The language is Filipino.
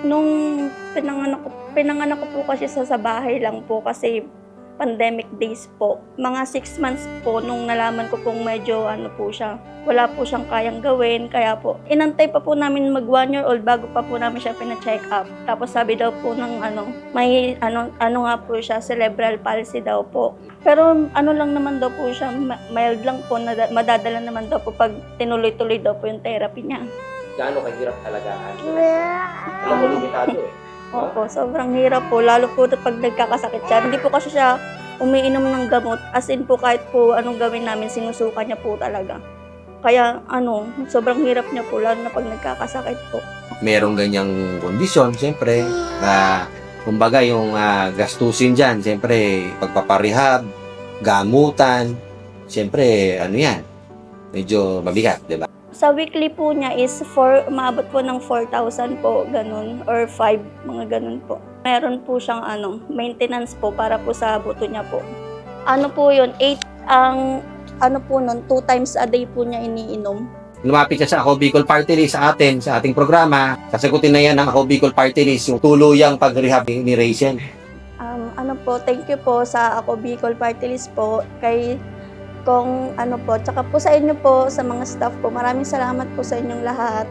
Nung pinanganak ko po kasi sa bahay lang po kasi pandemic days po. Mga 6 months po nung nalaman ko pong medyo ano po siya, wala po siyang kayang gawin. Kaya po, inantay pa po namin mag 1 year old bago pa po namin siya pina-check up. Tapos sabi daw po ng may ano nga po siya, cerebral palsy daw po. Pero ano lang naman daw po siya, mild lang po, madadala naman daw po pag tinuloy-tuloy daw po yung therapy niya. Gaano kahirap talagaan? Alam mo, limitado eh. Opo, sobrang hirap po, lalo po pag nagkakasakit siya. Hindi po kasi siya umiinom ng gamot, as in po kahit po anong gawin namin, sinusuka niya po talaga. Kaya sobrang hirap niya po, lalo na pag nagkakasakit po. Merong ganyang kondisyon, siyempre, na kumbaga yung gastusin dyan, siyempre, pagpaparehab, gamutan, siyempre, yan, medyo mabigat, di ba? Sa weekly po niya is umabot po ng 4,000 po, ganun, or 5, mga ganun po. Meron po siyang maintenance po para po sa buto niya po. Ano po yun, 8 ang po nun, 2 times a day po niya iniinom. Lumapit siya sa Ako Bicol Party List sa ating programa. Sasagutin na yan ng Ako Bicol Party List, yung tuluyang pag-rehab ni Raisin. Thank you po sa Ako Bicol Party List po, kay tsaka po sa inyo po, sa mga staff po. Maraming salamat po sa inyong lahat.